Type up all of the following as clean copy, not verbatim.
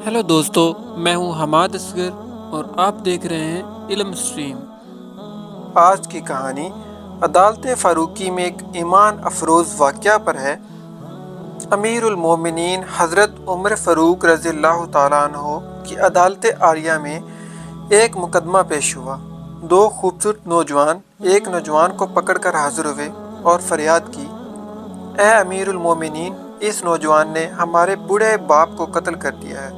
Hello دوستو، میں ہوں حماد اصغر اور آپ دیکھ رہے ہیں علم اسٹریم۔ آج کی کہانی عدالت فاروقی میں ایک ایمان افروز واقعہ پر ہے۔ امیر المومنین حضرت عمر فاروق رضی اللہ تعالیٰ عنہ کی عدالت عالیہ میں ایک مقدمہ پیش ہوا۔ دو خوبصورت نوجوان ایک نوجوان کو پکڑ کر حاضر ہوئے اور فریاد کی، اے امیر المومنین، اس نوجوان نے ہمارے بوڑھے باپ کو قتل کر دیا ہے،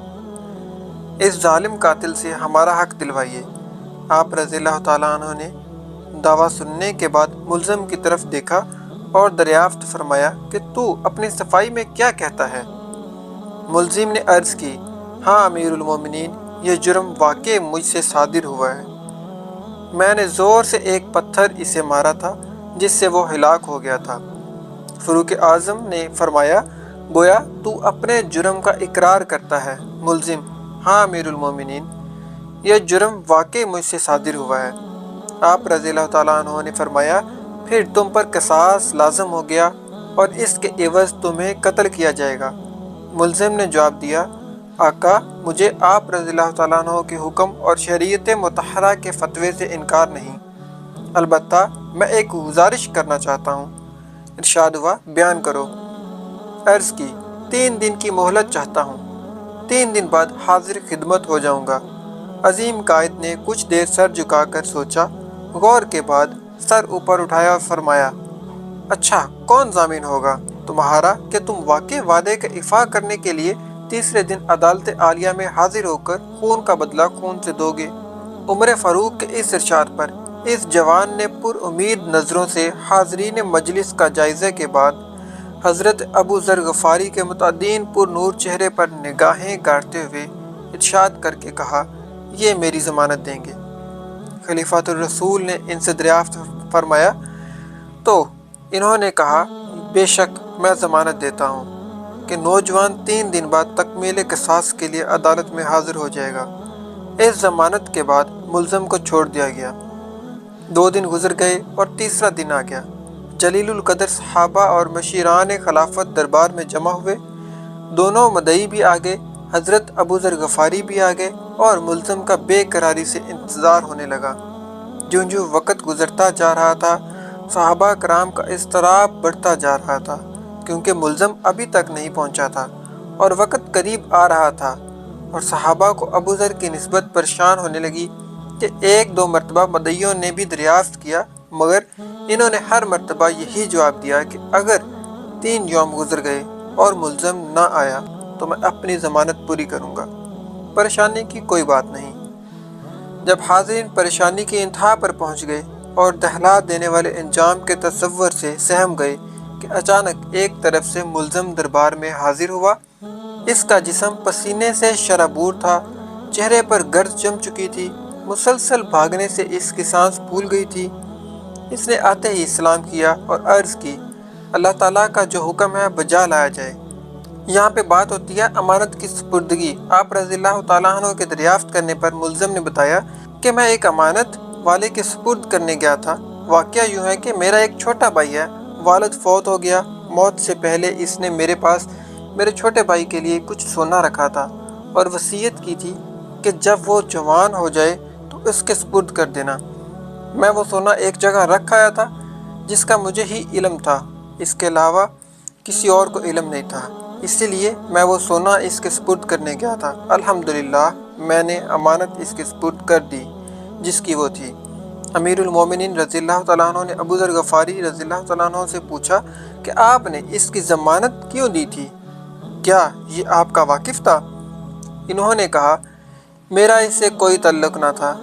اس ظالم قاتل سے ہمارا حق دلوائیے۔ آپ رضی اللہ تعالیٰ عنہ نے دعویٰ سننے کے بعد ملزم کی طرف دیکھا اور دریافت فرمایا کہ تو اپنی صفائی میں کیا کہتا ہے؟ ملزم نے عرض کی، ہاں امیر المومنین، یہ جرم واقعی مجھ سے صادر ہوا ہے۔ میں نے زور سے ایک پتھر اسے مارا تھا جس سے وہ ہلاک ہو گیا تھا۔ فاروق اعظم نے فرمایا، گویا تو اپنے جرم کا اقرار کرتا ہے۔ ملزم، ہاں امیر المومنین، یہ جرم واقعی مجھ سے صادر ہوا ہے۔ آپ رضی اللہ تعالیٰ عنہ نے فرمایا، پھر تم پر قصاص لازم ہو گیا اور اس کے عوض تمہیں قتل کیا جائے گا۔ ملزم نے جواب دیا، آقا، مجھے آپ رضی اللہ تعالیٰ عنہ کے حکم اور شریعت مطہرہ کے فتوے سے انکار نہیں، البتہ میں ایک گزارش کرنا چاہتا ہوں۔ ارشاد ہوا، بیان کرو۔ عرض کی، 3 دن کی مہلت چاہتا ہوں، 3 دن بعد حاضر خدمت ہو جاؤں گا۔ عظیم قائد نے کچھ دیر سر جھکا کر سوچا، غور کے بعد سر اوپر اٹھایا اور فرمایا، اچھا، کون ضامن ہوگا تمہارا کہ تم واقعی وعدے کا ایفا کرنے کے لیے تیسرے دن عدالت عالیہ میں حاضر ہو کر خون کا بدلہ خون سے دو گے؟ عمر فاروق کے اس ارشاد پر اس جوان نے پر امید نظروں سے حاضرین مجلس کا جائزے کے بعد حضرت ابو ذر غفاری کے متعدین پر نور چہرے پر نگاہیں گاڑتے ہوئے ارشاد کر کے کہا، یہ میری ضمانت دیں گے۔ خلیفۃ الرسول نے ان سے دریافت فرمایا تو انہوں نے کہا، بے شک میں ضمانت دیتا ہوں کہ نوجوان 3 دن بعد تکمیل قصاص کے لیے عدالت میں حاضر ہو جائے گا۔ اس ضمانت کے بعد ملزم کو چھوڑ دیا گیا۔ 2 دن گزر گئے اور تیسرا دن آ گیا۔ جلیل القدر صحابہ اور مشیران خلافت دربار میں جمع ہوئے۔ دونوں مدعی بھی آ گئے، حضرت ابو ذر غفاری بھی آ گئے اور ملزم کا بے قراری سے انتظار ہونے لگا۔ جوں جوں وقت گزرتا جا رہا تھا، صحابہ کرام کا اضطراب بڑھتا جا رہا تھا، کیونکہ ملزم ابھی تک نہیں پہنچا تھا اور وقت قریب آ رہا تھا، اور صحابہ کو ابو ذر کی نسبت پریشان ہونے لگی کہ 1-2 مرتبہ مدعیوں نے بھی دریافت کیا، مگر انہوں نے ہر مرتبہ یہی جواب دیا کہ اگر 3 یوم گزر گئے اور ملزم نہ آیا تو میں اپنی ضمانت پوری کروں گا۔ پریشانی کی کوئی بات نہیں۔ جب حاضرین پریشانی کی انتہا پر پہنچ گئے اور دہلا دینے والے انجام کے تصور سے سہم گئے کہ اچانک ایک طرف سے ملزم دربار میں حاضر ہوا۔ اس کا جسم پسینے سے شرابور تھا، چہرے پر گرد جم چکی تھی، مسلسل بھاگنے سے اس کی سانس پھول گئی تھی۔ اس نے آتے ہی سلام کیا اور عرض کی، اللہ تعالیٰ کا جو حکم ہے بجا لایا جائے۔ یہاں پہ بات ہوتی ہے امانت کی سپردگی۔ آپ رضی اللہ تعالیٰ عنہ کے دریافت کرنے پر ملزم نے بتایا کہ میں ایک امانت والے کے سپرد کرنے گیا تھا۔ واقعہ یوں ہے کہ میرا ایک چھوٹا بھائی ہے، والد فوت ہو گیا۔ موت سے پہلے اس نے میرے پاس میرے چھوٹے بھائی کے لیے کچھ سونا رکھا تھا اور وصیت کی تھی کہ جب وہ جوان ہو جائے تو اس کے سپرد کر دینا۔ میں وہ سونا ایک جگہ رکھ آیا تھا جس کا مجھے ہی علم تھا، اس کے علاوہ کسی اور کو علم نہیں تھا، اسی لیے میں وہ سونا اس کے سپرد کرنے گیا تھا۔ الحمدللہ میں نے امانت اس کے سپرد کر دی جس کی وہ تھی۔ امیر المومنین رضی اللہ تعالیٰ عنہ نے ابو ذر غفاری رضی اللہ تعالیٰ عنہ سے پوچھا کہ آپ نے اس کی ضمانت کیوں دی تھی؟ کیا یہ آپ کا واقف تھا؟ انہوں نے کہا، میرا اس سے کوئی تعلق نہ تھا،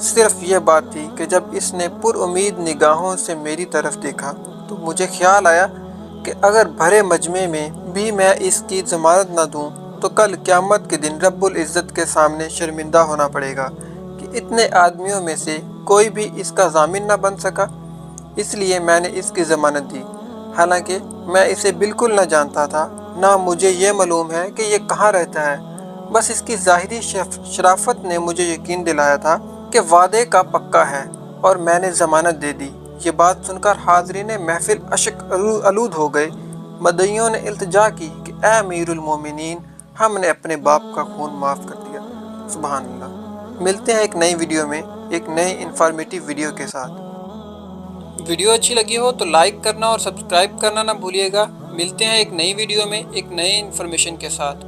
صرف یہ بات تھی کہ جب اس نے پر امید نگاہوں سے میری طرف دیکھا تو مجھے خیال آیا کہ اگر بھرے مجمع میں بھی میں اس کی ضمانت نہ دوں تو کل قیامت کے دن رب العزت کے سامنے شرمندہ ہونا پڑے گا کہ اتنے آدمیوں میں سے کوئی بھی اس کا ضامن نہ بن سکا، اس لیے میں نے اس کی ضمانت دی، حالانکہ میں اسے بالکل نہ جانتا تھا، نہ مجھے یہ معلوم ہے کہ یہ کہاں رہتا ہے۔ بس اس کی ظاہری شرافت نے مجھے یقین دلایا تھا کہ وعدے کا پکا ہے اور میں نے ضمانت دے دی۔ یہ بات سن کر حاضرین محفل اشک آلود ہو گئے۔ مدعیوں نے التجا کی کہ اے امیر المومنین، ہم نے اپنے باپ کا خون معاف کر دیا۔ سبحان اللہ۔ ملتے ہیں ایک نئی ویڈیو میں، ایک نئی انفارمیٹیو ویڈیو کے ساتھ۔ ویڈیو اچھی لگی ہو تو لائک کرنا اور سبسکرائب کرنا نہ بھولیے گا۔ ملتے ہیں ایک نئی ویڈیو میں ایک نئی انفارمیشن کے ساتھ۔